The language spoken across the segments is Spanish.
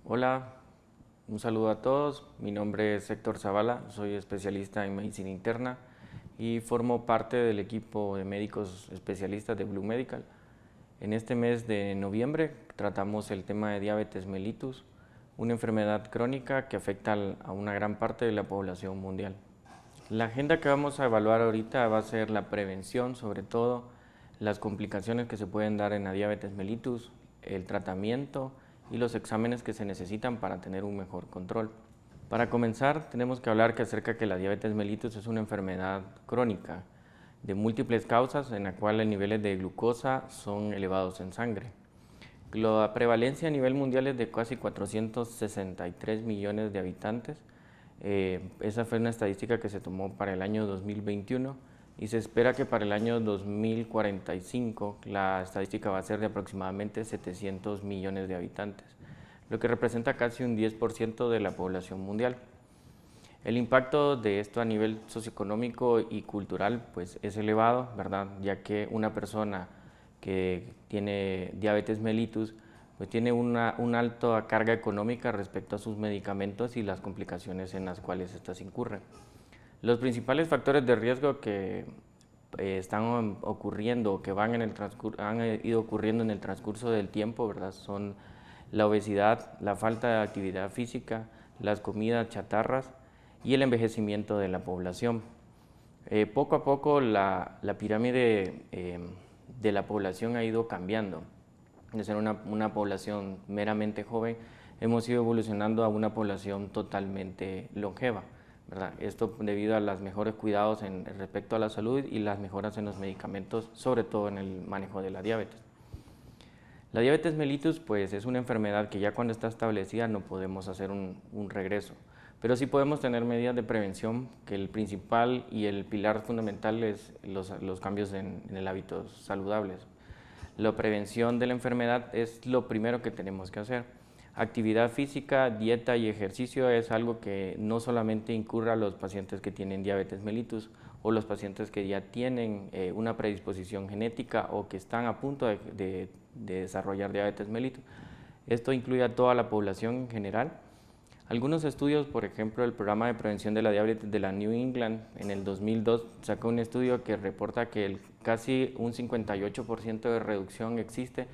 Hola, un saludo a todos. Mi nombre es Héctor Zavala, soy especialista en medicina interna y formo parte del equipo de médicos especialistas de Blue Medical. En este mes de noviembre tratamos el tema de diabetes mellitus, una enfermedad crónica que afecta a una gran parte de la población mundial. La agenda que vamos a evaluar ahorita va a ser la prevención, sobre todo las complicaciones que se pueden dar en la diabetes mellitus, el tratamiento y los exámenes que se necesitan para tener un mejor control. Para comenzar, tenemos que hablar acerca que la diabetes mellitus es una enfermedad crónica de múltiples causas en la cual los niveles de glucosa son elevados en sangre. La prevalencia a nivel mundial es de casi 463 millones de habitantes. Esa fue una estadística que se tomó para el año 2021 y se espera que para el año 2045 la estadística va a ser de aproximadamente 700 millones de habitantes, lo que representa casi un 10% de la población mundial. El impacto de esto a nivel socioeconómico y cultural pues es elevado, ¿verdad? Ya que una persona que tiene diabetes mellitus pues tiene una alta carga económica respecto a sus medicamentos y las complicaciones en las cuales estas incurren. Los principales factores de riesgo que están ocurriendo, que han ido ocurriendo en el transcurso del tiempo, ¿verdad? Son la obesidad, la falta de actividad física, las comidas chatarras y el envejecimiento de la población. Poco a poco la pirámide de la población ha ido cambiando. De ser una población meramente joven, hemos ido evolucionando a una población totalmente longeva, ¿verdad? Esto debido a los mejores cuidados respecto a la salud y las mejoras en los medicamentos, sobre todo en el manejo de la diabetes. La diabetes mellitus pues, es una enfermedad que ya cuando está establecida no podemos hacer un regreso, pero sí podemos tener medidas de prevención, que el principal y el pilar fundamental es los cambios en el hábitos saludables. La prevención de la enfermedad es lo primero que tenemos que hacer. Actividad física, dieta y ejercicio es algo que no solamente incurre a los pacientes que tienen diabetes mellitus o los pacientes que ya tienen una predisposición genética o que están a punto de desarrollar diabetes mellitus. Esto incluye a toda la población en general. Algunos estudios, por ejemplo, el programa de prevención de la diabetes de la New England en el 2002 sacó un estudio que reporta que casi un 58% de reducción existe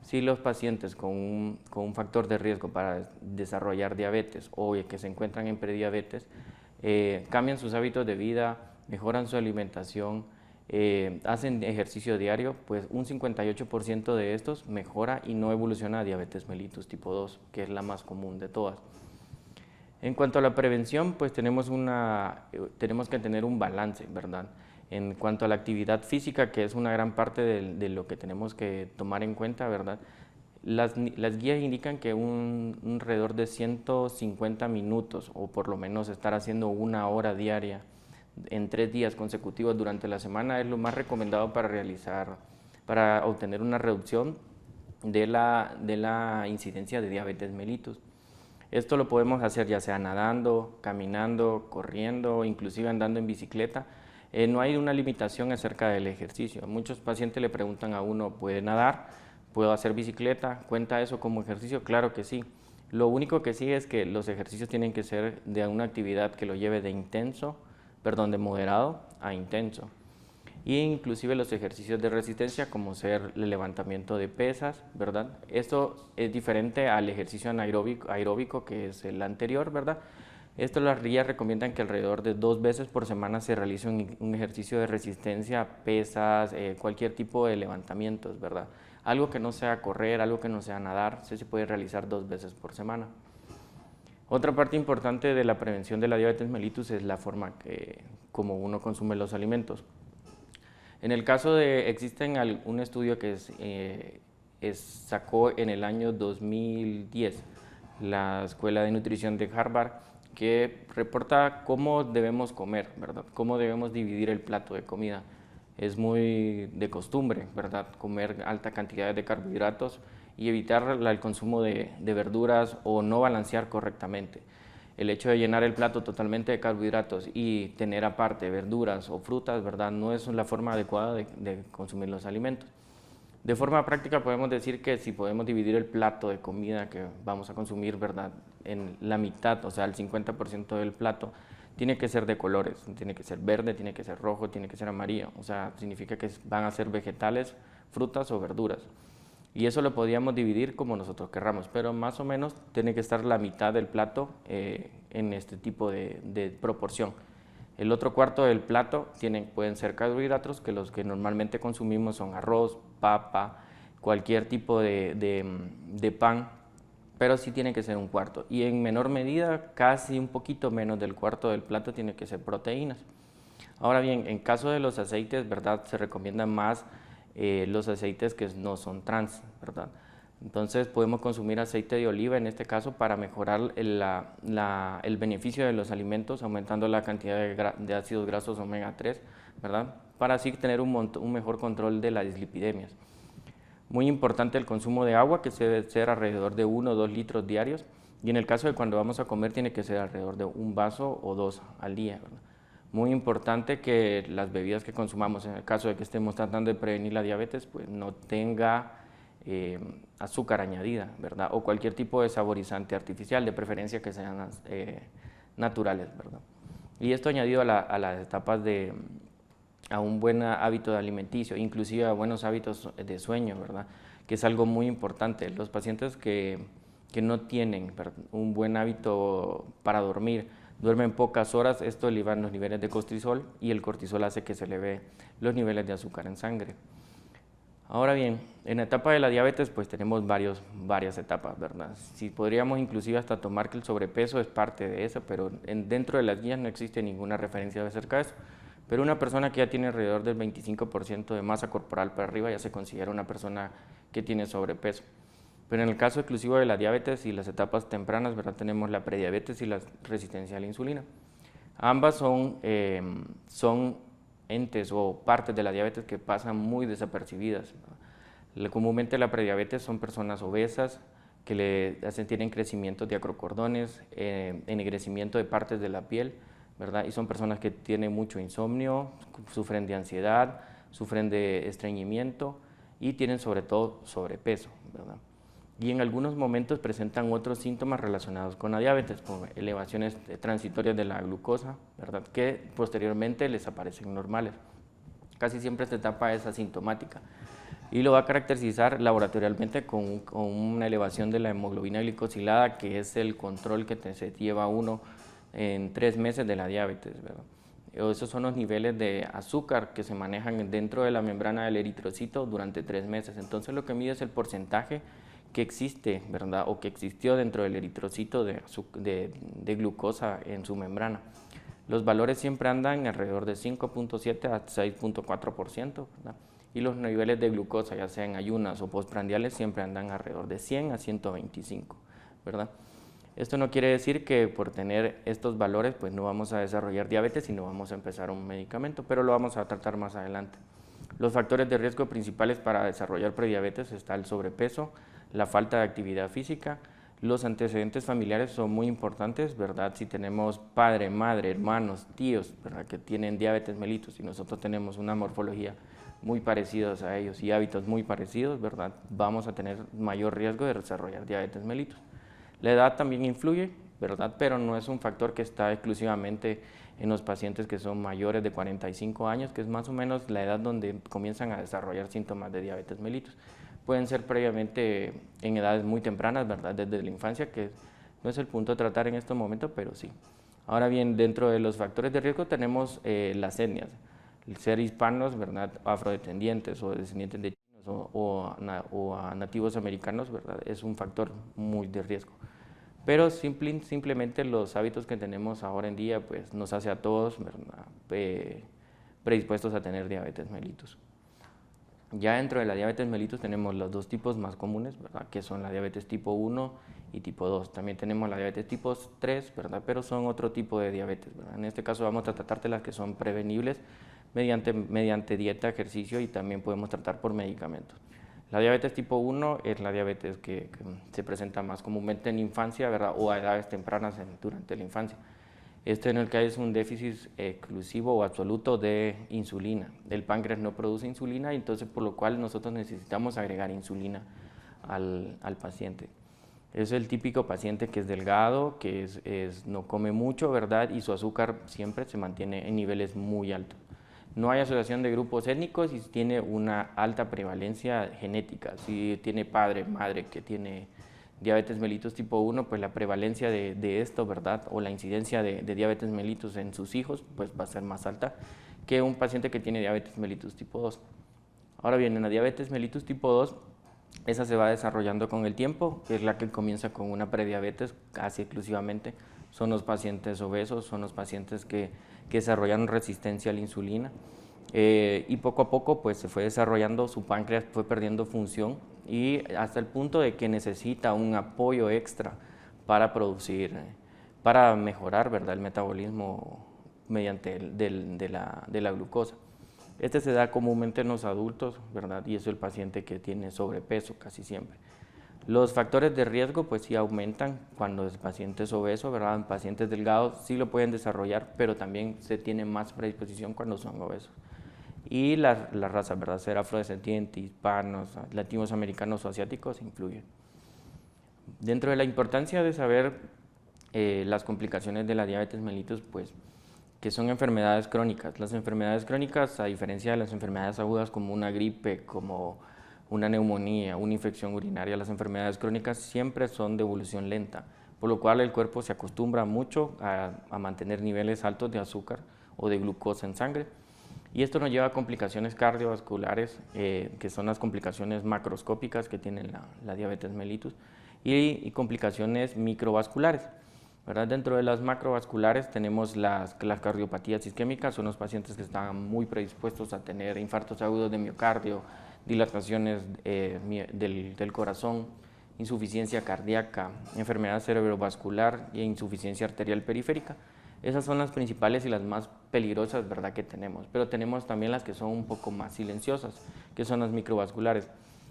si los pacientes con un factor de riesgo para desarrollar diabetes o que se encuentran en prediabetes cambian sus hábitos de vida, mejoran su alimentación, hacen ejercicio diario, pues un 58% de estos mejora y no evoluciona a diabetes mellitus tipo 2, que es la más común de todas. En cuanto a la prevención, pues tenemos que tener un balance, ¿verdad? En cuanto a la actividad física, que es una gran parte de lo que tenemos que tomar en cuenta, ¿verdad? Las guías indican que alrededor de 150 minutos, o por lo menos estar haciendo una hora diaria en 3 días consecutivos durante la semana es lo más recomendado para obtener una reducción de la incidencia de diabetes mellitus. Esto lo podemos hacer ya sea nadando, caminando, corriendo, inclusive andando en bicicleta. No hay una limitación acerca del ejercicio. Muchos pacientes le preguntan a uno, ¿puede nadar? ¿Puedo hacer bicicleta? ¿Cuenta eso como ejercicio? Claro que sí. Lo único que sí es que los ejercicios tienen que ser de una actividad que lo lleve de moderado a intenso. E inclusive los ejercicios de resistencia como ser el levantamiento de pesas, ¿verdad? Esto es diferente al ejercicio aeróbico que es el anterior, ¿verdad? Esto las guías recomiendan que alrededor de 2 veces por semana se realice un ejercicio de resistencia, pesas, cualquier tipo de levantamientos, ¿verdad? Algo que no sea correr, algo que no sea nadar, se puede realizar 2 veces por semana. Otra parte importante de la prevención de la diabetes mellitus es la forma como uno consume los alimentos. En el caso existe un estudio que sacó en el año 2010 la Escuela de Nutrición de Harvard, que reporta cómo debemos comer, ¿verdad? Cómo debemos dividir el plato de comida. Es muy de costumbre, ¿verdad? Comer alta cantidad de carbohidratos y evitar el consumo de verduras o no balancear correctamente. El hecho de llenar el plato totalmente de carbohidratos y tener aparte verduras o frutas, ¿verdad? No es la forma adecuada de consumir los alimentos. De forma práctica podemos decir que si podemos dividir el plato de comida que vamos a consumir, ¿verdad?, en la mitad, o sea, el 50% del plato, tiene que ser de colores, tiene que ser verde, tiene que ser rojo, tiene que ser amarillo, o sea, significa que van a ser vegetales, frutas o verduras. Y eso lo podríamos dividir como nosotros querramos, pero más o menos tiene que estar la mitad del plato en este tipo de proporción. El otro cuarto del plato pueden ser carbohidratos, que los que normalmente consumimos son arroz, papa, cualquier tipo de pan, pero sí tiene que ser un cuarto. Y en menor medida, casi un poquito menos del cuarto del plato tiene que ser proteínas. Ahora bien, en caso de los aceites, ¿verdad?, se recomiendan más los aceites que no son trans, ¿verdad? Entonces podemos consumir aceite de oliva en este caso para mejorar el beneficio de los alimentos, aumentando la cantidad de ácidos grasos omega 3, ¿verdad?, para así tener un mejor control de las dislipidemias. Muy importante el consumo de agua, que debe ser alrededor de 1 o 2 litros diarios, y en el caso de cuando vamos a comer tiene que ser alrededor de un vaso o 2 al día, ¿verdad? Muy importante que las bebidas que consumamos, en el caso de que estemos tratando de prevenir la diabetes, pues no tenga azúcar añadida, ¿verdad?, o cualquier tipo de saborizante artificial, de preferencia que sean naturales, ¿verdad? Y esto añadido a las etapas a un buen hábito alimenticio, inclusive a buenos hábitos de sueño, ¿verdad?, que es algo muy importante. Los pacientes que no tienen, ¿verdad?, un buen hábito para dormir, duermen pocas horas, esto eleva los niveles de cortisol y el cortisol hace que se eleve los niveles de azúcar en sangre. Ahora bien, en la etapa de la diabetes pues tenemos varias etapas, ¿verdad? Si podríamos inclusive hasta tomar que el sobrepeso es parte de eso, pero dentro de las guías no existe ninguna referencia acerca de eso. Pero una persona que ya tiene alrededor del 25% de masa corporal para arriba ya se considera una persona que tiene sobrepeso. Pero en el caso exclusivo de la diabetes y las etapas tempranas, ¿verdad?, tenemos la prediabetes y la resistencia a la insulina. Ambas son entes o partes de la diabetes que pasan muy desapercibidas. Comúnmente la prediabetes son personas obesas que tienen crecimiento de acrocordones, ennegrecimiento de partes de la piel, ¿verdad?, y son personas que tienen mucho insomnio, sufren de ansiedad, sufren de estreñimiento y tienen sobre todo sobrepeso, ¿verdad? Y en algunos momentos presentan otros síntomas relacionados con la diabetes, como elevaciones transitorias de la glucosa, ¿verdad?, que posteriormente les aparecen normales. Casi siempre esta etapa es asintomática y lo va a caracterizar laboratorialmente con una elevación de la hemoglobina glicosilada, que es el control que se lleva uno en 3 meses de la diabetes, ¿verdad? Esos son los niveles de azúcar que se manejan dentro de la membrana del eritrocito durante 3 meses. Entonces lo que mide es el porcentaje que existe, ¿verdad?, o que existió dentro del eritrocito de glucosa en su membrana. Los valores siempre andan alrededor de 5.7 a 6.4%, ¿verdad?, y los niveles de glucosa, ya sea en ayunas o postprandiales, siempre andan alrededor de 100 a 125, ¿verdad? Esto no quiere decir que por tener estos valores pues no vamos a desarrollar diabetes y no vamos a empezar un medicamento, pero lo vamos a tratar más adelante. Los factores de riesgo principales para desarrollar prediabetes está el sobrepeso, la falta de actividad física. Los antecedentes familiares son muy importantes, ¿verdad? Si tenemos padre, madre, hermanos, tíos, ¿verdad?, que tienen diabetes mellitus y nosotros tenemos una morfología muy parecida a ellos y hábitos muy parecidos, ¿verdad?, vamos a tener mayor riesgo de desarrollar diabetes mellitus. La edad también influye, ¿verdad?, pero no es un factor que está exclusivamente en los pacientes que son mayores de 45 años, que es más o menos la edad donde comienzan a desarrollar síntomas de diabetes mellitus. Pueden ser previamente en edades muy tempranas, ¿verdad?, desde la infancia, que no es el punto de tratar en estos momentos, pero sí. Ahora bien, dentro de los factores de riesgo tenemos las etnias. El ser hispanos, ¿verdad?, afrodescendientes o descendientes de chinos o a nativos americanos, ¿verdad?, es un factor muy de riesgo. Pero simplemente los hábitos que tenemos ahora en día pues nos hace a todos, ¿verdad?, predispuestos a tener diabetes mellitus. Ya dentro de la diabetes mellitus tenemos los dos tipos más comunes, ¿verdad?, que son la diabetes tipo 1 y tipo 2. También tenemos la diabetes tipo 3, ¿verdad?, pero son otro tipo de diabetes, ¿verdad? En este caso vamos a tratar de las que son prevenibles mediante dieta, ejercicio, y también podemos tratar por medicamentos. La diabetes tipo 1 es la diabetes que se presenta más comúnmente en la infancia, ¿verdad?, o a edades tempranas durante la infancia. en el que hay un déficit exclusivo o absoluto de insulina. El páncreas no produce insulina, y entonces por lo cual nosotros necesitamos agregar insulina al paciente. Es el típico paciente que es delgado, que no come mucho, ¿verdad? Y su azúcar siempre se mantiene en niveles muy altos. No hay asociación de grupos étnicos y tiene una alta prevalencia genética. Si tiene padre, madre que tiene diabetes mellitus tipo 1, pues la prevalencia de esto, ¿verdad? O la incidencia de diabetes mellitus en sus hijos, pues va a ser más alta que un paciente que tiene diabetes mellitus tipo 2. Ahora bien, en la diabetes mellitus tipo 2, esa se va desarrollando con el tiempo, que es la que comienza con una prediabetes casi exclusivamente. Son los pacientes obesos, son los pacientes que desarrollan resistencia a la insulina. Y poco a poco pues se fue desarrollando, su páncreas fue perdiendo función y hasta el punto de que necesita un apoyo extra para producir, para mejorar, ¿verdad?, el metabolismo mediante de la glucosa. Este se da comúnmente en los adultos, ¿verdad? Y es el paciente que tiene sobrepeso casi siempre. Los factores de riesgo pues sí aumentan cuando el paciente es obeso, ¿verdad? En pacientes delgados sí lo pueden desarrollar, pero también se tiene más predisposición cuando son obesos. Y las razas, ¿verdad?, ser afrodescendientes, hispanos, latinos americanos o asiáticos influyen. Dentro de la importancia de saber las complicaciones de la diabetes mellitus, pues que son enfermedades crónicas. Las enfermedades crónicas, a diferencia de las enfermedades agudas como una gripe, como una neumonía, una infección urinaria, las enfermedades crónicas siempre son de evolución lenta, por lo cual el cuerpo se acostumbra mucho a mantener niveles altos de azúcar o de glucosa en sangre. Y esto nos lleva a complicaciones cardiovasculares, que son las complicaciones macroscópicas que tiene la diabetes mellitus, y complicaciones microvasculares, ¿verdad? Dentro de las macrovasculares tenemos las cardiopatías isquémicas, son los pacientes que están muy predispuestos a tener infartos agudos de miocardio, dilataciones del corazón, insuficiencia cardíaca, enfermedad cerebrovascular e insuficiencia arterial periférica. Esas son las principales y las más peligrosas, ¿verdad?, que tenemos, pero tenemos también las que son un poco más silenciosas, que son las microvasculares.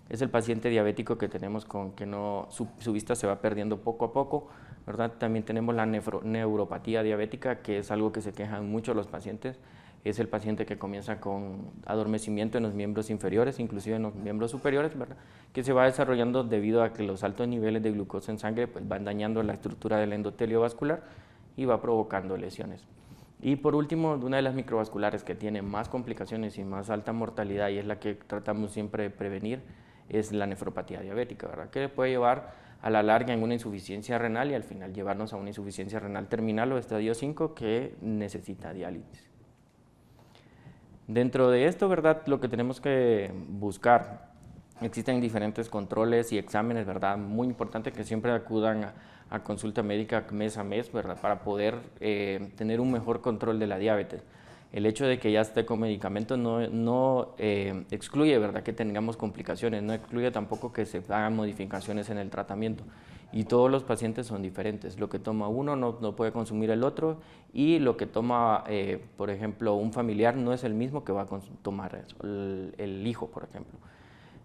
Es el paciente diabético que tenemos con que su vista se va perdiendo poco a poco, ¿verdad? También tenemos la neuropatía diabética, que es algo que se quejan mucho los pacientes. Es el paciente que comienza con adormecimiento en los miembros inferiores, inclusive en los miembros superiores, ¿verdad?, que se va desarrollando debido a que los altos niveles de glucosa en sangre pues, van dañando la estructura del endotelio vascular y va provocando lesiones. Y por último, una de las microvasculares que tiene más complicaciones y más alta mortalidad, y es la que tratamos siempre de prevenir, es la nefropatía diabética, ¿verdad?, que puede llevar a la larga en una insuficiencia renal y al final llevarnos a una insuficiencia renal terminal o estadio 5 que necesita diálisis. Dentro de esto, ¿verdad?, lo que tenemos que buscar, existen diferentes controles y exámenes, ¿verdad?, muy importante que siempre acudan a consulta médica mes a mes, ¿verdad?, para poder tener un mejor control de la diabetes. El hecho de que ya esté con medicamentos no excluye, ¿verdad?, que tengamos complicaciones, no excluye tampoco que se hagan modificaciones en el tratamiento. Y todos los pacientes son diferentes. Lo que toma uno no puede consumir el otro, y lo que toma, por ejemplo, un familiar no es el mismo que va a tomar el hijo, por ejemplo.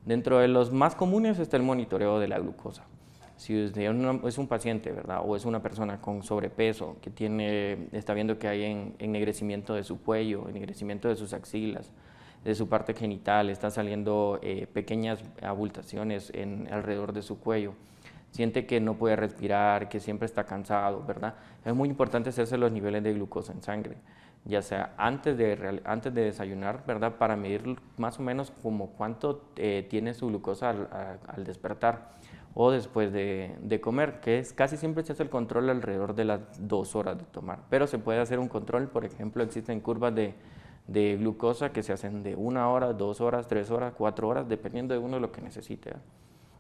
Dentro de los más comunes está el monitoreo de la glucosa. Si es un paciente, ¿verdad?, o es una persona con sobrepeso que está viendo que hay ennegrecimiento de su cuello, ennegrecimiento de sus axilas, de su parte genital, está saliendo pequeñas abultaciones alrededor de su cuello, siente que no puede respirar, que siempre está cansado, ¿verdad? Es muy importante hacerse los niveles de glucosa en sangre, ya sea antes de desayunar, ¿verdad?, para medir más o menos como cuánto tiene su glucosa al despertar, o después de comer, que casi siempre se hace el control alrededor de las 2 horas de tomar, pero se puede hacer un control, por ejemplo, existen curvas de glucosa que se hacen de 1 hora, 2 horas, 3 horas, 4 horas, dependiendo de uno lo que necesite,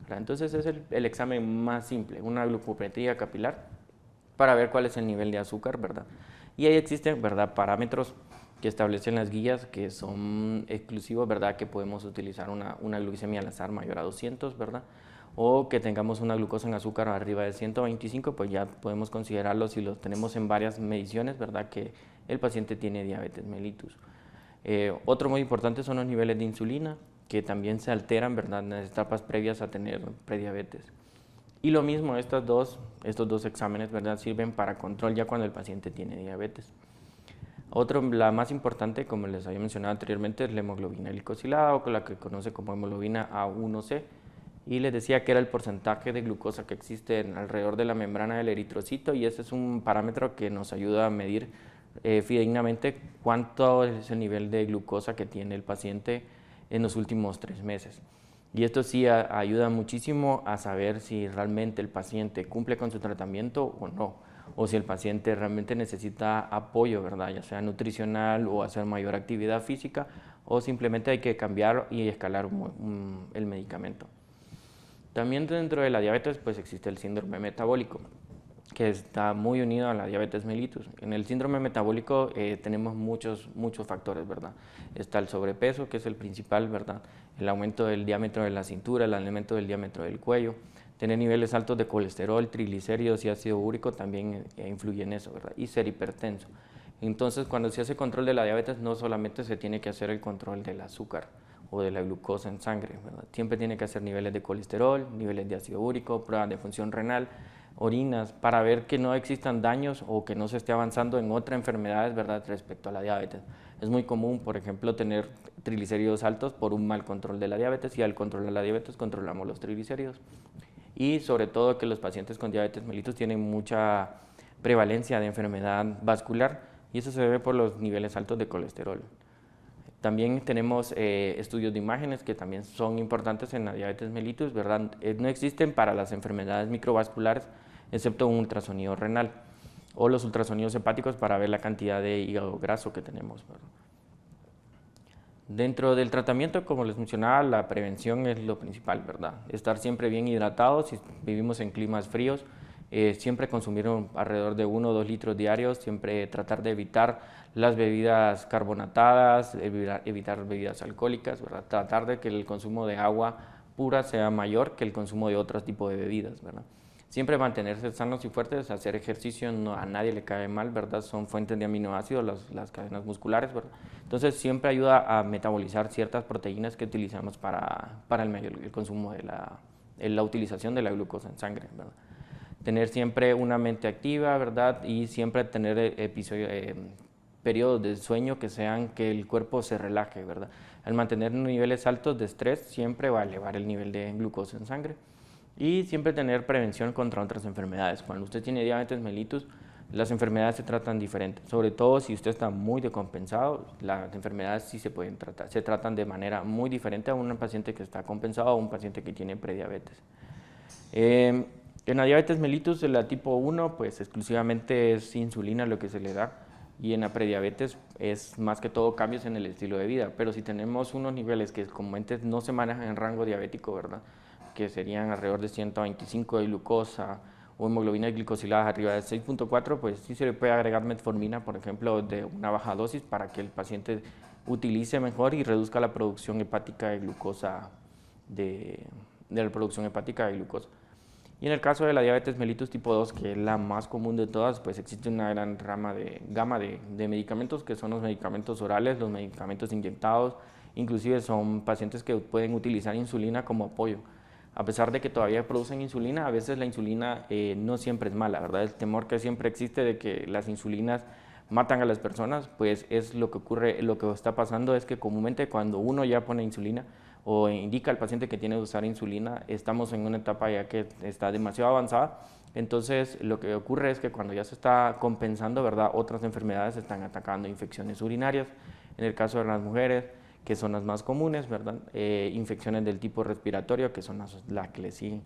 ¿verdad? Entonces es el examen más simple, una glucometría capilar, para ver cuál es el nivel de azúcar, ¿verdad? Y ahí existen, ¿verdad?, parámetros que establecen las guías que son exclusivos, ¿verdad?, que podemos utilizar una glucemia al azar mayor a 200, ¿verdad?, o que tengamos una glucosa en azúcar arriba de 125, pues ya podemos considerarlo si lo tenemos en varias mediciones, ¿verdad?, que el paciente tiene diabetes mellitus. Otro muy importante son los niveles de insulina, que también se alteran, ¿verdad?, en las etapas previas a tener prediabetes. Y lo mismo, estos dos exámenes, ¿verdad?, sirven para control ya cuando el paciente tiene diabetes. La más importante, como les había mencionado anteriormente, es la hemoglobina glicosilada, o la que conoce como hemoglobina A1C. Y les decía que era el porcentaje de glucosa que existe alrededor de la membrana del eritrocito, y ese es un parámetro que nos ayuda a medir fidedignamente cuánto es el nivel de glucosa que tiene el paciente en los últimos 3 meses. Y esto sí ayuda muchísimo a saber si realmente el paciente cumple con su tratamiento o no, o si el paciente realmente necesita apoyo, ¿verdad?, ya sea nutricional o hacer mayor actividad física, o simplemente hay que cambiar y escalar el medicamento. También dentro de la diabetes pues existe el síndrome metabólico, que está muy unido a la diabetes mellitus. En el síndrome metabólico tenemos muchos factores, ¿verdad? Está el sobrepeso, que es el principal, ¿verdad? El aumento del diámetro de la cintura, el aumento del diámetro del cuello, tener niveles altos de colesterol, triglicéridos y ácido úrico también influye en eso, ¿verdad? Y ser hipertenso. Entonces, cuando se hace control de la diabetes, no solamente se tiene que hacer el control del azúcar o de la glucosa en sangre, ¿verdad? Siempre tiene que hacer niveles de colesterol, niveles de ácido úrico, pruebas de función renal, orinas, para ver que no existan daños o que no se esté avanzando en otras enfermedades, ¿verdad?, respecto a la diabetes. Es muy común, por ejemplo, tener triglicéridos altos por un mal control de la diabetes, y al controlar la diabetes controlamos los triglicéridos. Y sobre todo que los pacientes con diabetes mellitus tienen mucha prevalencia de enfermedad vascular, y eso se debe por los niveles altos de colesterol. También tenemos estudios de imágenes que también son importantes en la diabetes mellitus, ¿verdad? No existen para las enfermedades microvasculares, excepto un ultrasonido renal o los ultrasonidos hepáticos para ver la cantidad de hígado graso que tenemos, ¿verdad? Dentro del tratamiento, como les mencionaba, la prevención es lo principal, ¿verdad? Estar siempre bien hidratados. Si vivimos en climas fríos, siempre consumir alrededor de 1 o 2 litros diarios, siempre tratar de evitar las bebidas carbonatadas, evitar bebidas alcohólicas, ¿verdad? Tratar de que el consumo de agua pura sea mayor que el consumo de otros tipos de bebidas, ¿verdad? Siempre mantenerse sanos y fuertes, hacer ejercicio a nadie le cae mal, ¿verdad? Son fuentes de aminoácidos las cadenas musculares, ¿verdad? Entonces siempre ayuda a metabolizar ciertas proteínas que utilizamos para el consumo de la utilización de la glucosa en sangre, ¿verdad? Tener siempre una mente activa, ¿verdad? Y siempre tener periodos de sueño que el cuerpo se relaje, ¿verdad? Al mantener niveles altos de estrés siempre va a elevar el nivel de glucosa en sangre. Y siempre tener prevención contra otras enfermedades. Cuando usted tiene diabetes mellitus, las enfermedades se tratan diferente, sobre todo si usted está muy decompensado. Las enfermedades sí se pueden tratar, se tratan de manera muy diferente a un paciente que está compensado o a un paciente que tiene prediabetes. En la diabetes mellitus, en la tipo 1, pues exclusivamente es insulina lo que se le da, y en la prediabetes es más que todo cambios en el estilo de vida. Pero si tenemos unos niveles que comúnmente no se manejan en rango diabético, ¿verdad?, que serían alrededor de 125 de glucosa o hemoglobina glicosilada arriba de 6.4, pues sí se le puede agregar metformina, por ejemplo, de una baja dosis, para que el paciente utilice mejor y reduzca la producción hepática de glucosa, de la producción hepática de glucosa. Y en el caso de la diabetes mellitus tipo 2, que es la más común de todas, pues existe una gran gama de medicamentos, que son los medicamentos orales, los medicamentos inyectados, inclusive son pacientes que pueden utilizar insulina como apoyo. A pesar de que todavía producen insulina, a veces la insulina no siempre es mala, ¿verdad? El temor que siempre existe de que las insulinas matan a las personas, pues es lo que ocurre. Lo que está pasando es que comúnmente cuando uno ya pone insulina o indica al paciente que tiene que usar insulina, estamos en una etapa ya que está demasiado avanzada. Entonces lo que ocurre es que cuando ya se está compensando, ¿verdad?, otras enfermedades están atacando, infecciones urinarias, en el caso de las mujeres, que son las más comunes, ¿verdad? Infecciones del tipo respiratorio, que son las que le siguen.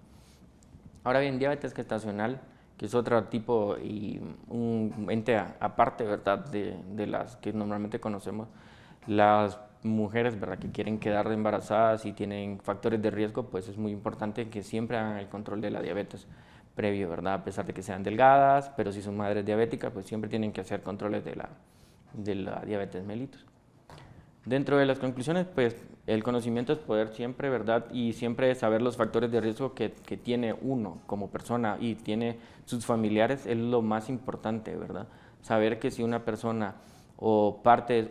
Ahora bien, diabetes gestacional, que es otro tipo y un ente aparte, ¿verdad?, de las que normalmente conocemos. Las mujeres, ¿verdad?, que quieren quedar embarazadas y tienen factores de riesgo, pues es muy importante que siempre hagan el control de la diabetes previo, ¿verdad?, a pesar de que sean delgadas, pero si son madres diabéticas, pues siempre tienen que hacer controles de la diabetes mellitus. Dentro de las conclusiones, pues el conocimiento es poder siempre, ¿verdad? Y siempre saber los factores de riesgo que tiene uno como persona y tiene sus familiares es lo más importante, ¿verdad? Saber que si una persona o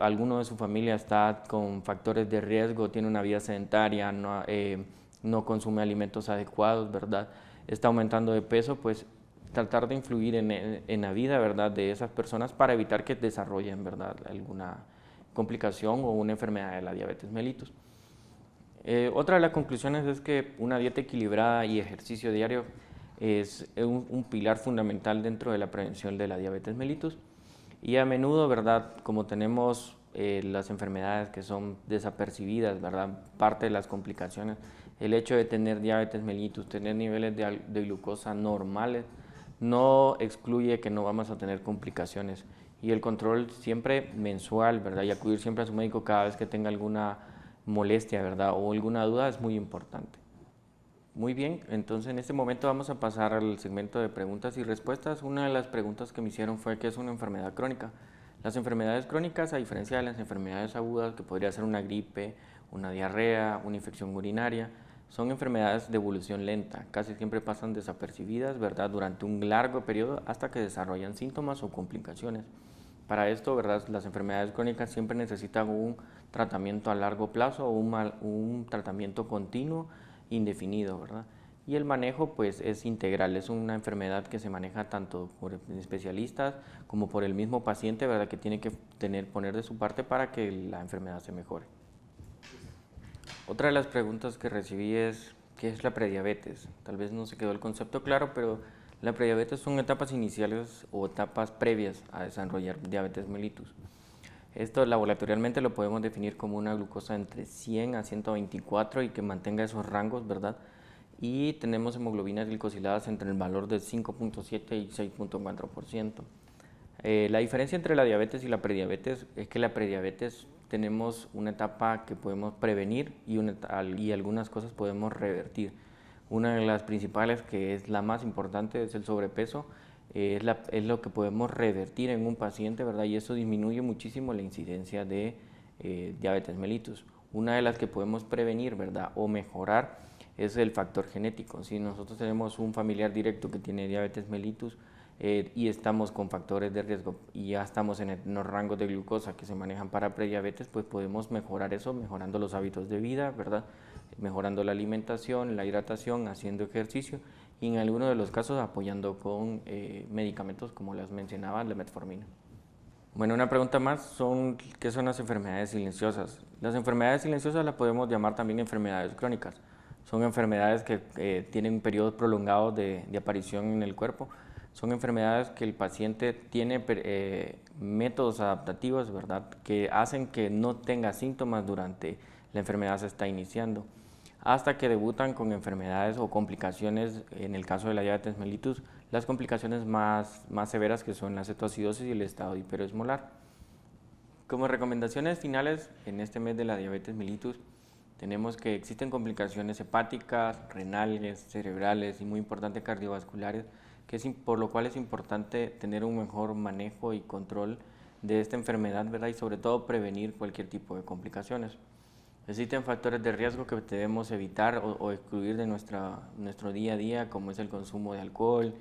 alguno de su familia está con factores de riesgo, tiene una vida sedentaria, no consume alimentos adecuados, ¿verdad?, está aumentando de peso, pues tratar de influir en la vida, ¿verdad?, de esas personas para evitar que desarrollen, ¿verdad?, alguna complicación o una enfermedad de la diabetes mellitus. Otra de las conclusiones es que una dieta equilibrada y ejercicio diario es un pilar fundamental dentro de la prevención de la diabetes mellitus. Y a menudo, ¿verdad?, como tenemos las enfermedades que son desapercibidas, ¿verdad?, parte de las complicaciones, el hecho de tener diabetes mellitus, tener niveles de glucosa normales, no excluye que no vamos a tener complicaciones. Y el control siempre mensual, ¿verdad?, y acudir siempre a su médico cada vez que tenga alguna molestia, ¿verdad?, o alguna duda es muy importante. Muy bien, entonces en este momento vamos a pasar al segmento de preguntas y respuestas. Una de las preguntas que me hicieron fue ¿qué es una enfermedad crónica? Las enfermedades crónicas, a diferencia de las enfermedades agudas, que podría ser una gripe, una diarrea, una infección urinaria, son enfermedades de evolución lenta, casi siempre pasan desapercibidas, ¿verdad?, durante un largo periodo hasta que desarrollan síntomas o complicaciones. Para esto, ¿verdad?, las enfermedades crónicas siempre necesitan un tratamiento a largo plazo o un tratamiento continuo indefinido, ¿verdad? Y el manejo pues es integral, es una enfermedad que se maneja tanto por especialistas como por el mismo paciente, ¿verdad?, que tiene que poner de su parte para que la enfermedad se mejore. Otra de las preguntas que recibí es ¿qué es la prediabetes? Tal vez no se quedó el concepto claro, pero la prediabetes son etapas iniciales o etapas previas a desarrollar diabetes mellitus. Esto laboratorialmente lo podemos definir como una glucosa entre 100 a 124 y que mantenga esos rangos, ¿verdad? Y tenemos hemoglobinas glicosiladas entre el valor de 5.7 y 6.4%. La diferencia entre la diabetes y la prediabetes es que la prediabetes tenemos una etapa que podemos prevenir y algunas cosas podemos revertir. Una de las principales, que es la más importante, es el sobrepeso. Es lo que podemos revertir en un paciente, ¿verdad? Y eso disminuye muchísimo la incidencia de diabetes mellitus. Una de las que podemos prevenir, ¿verdad?, o mejorar es el factor genético. Si nosotros tenemos un familiar directo que tiene diabetes mellitus, y estamos con factores de riesgo y ya estamos en los rangos de glucosa que se manejan para prediabetes, pues podemos mejorar eso mejorando los hábitos de vida, ¿verdad?, mejorando la alimentación, la hidratación, haciendo ejercicio y en algunos de los casos apoyando con medicamentos como las mencionaba, la metformina. Bueno, una pregunta más ¿qué son las enfermedades silenciosas? Las enfermedades silenciosas las podemos llamar también enfermedades crónicas. Son enfermedades que tienen periodos prolongados de aparición en el cuerpo. Son enfermedades que el paciente tiene métodos adaptativos, ¿verdad?, que hacen que no tenga síntomas durante la enfermedad se está iniciando, hasta que debutan con enfermedades o complicaciones, en el caso de la diabetes mellitus, las complicaciones más severas que son la cetoacidosis y el estado hiperosmolar. Como recomendaciones finales, en este mes de la diabetes mellitus, tenemos que existen complicaciones hepáticas, renales, cerebrales y muy importante cardiovasculares, por lo cual es importante tener un mejor manejo y control de esta enfermedad, ¿verdad?, y sobre todo prevenir cualquier tipo de complicaciones. Existen factores de riesgo que debemos evitar o excluir de nuestro día a día, como es el consumo de alcohol,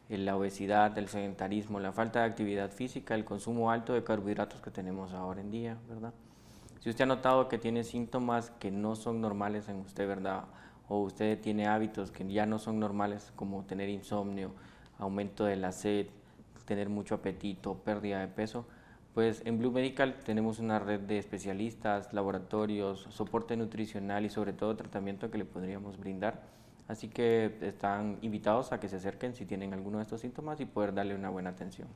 la obesidad, el sedentarismo, la falta de actividad física, el consumo alto de carbohidratos que tenemos ahora en día, ¿verdad? Si usted ha notado que tiene síntomas que no son normales en usted, ¿verdad?, o usted tiene hábitos que ya no son normales, como tener insomnio, aumento de la sed, tener mucho apetito, pérdida de peso, pues en Blue Medical tenemos una red de especialistas, laboratorios, soporte nutricional y sobre todo tratamiento que le podríamos brindar. Así que están invitados a que se acerquen si tienen alguno de estos síntomas y poder darle una buena atención.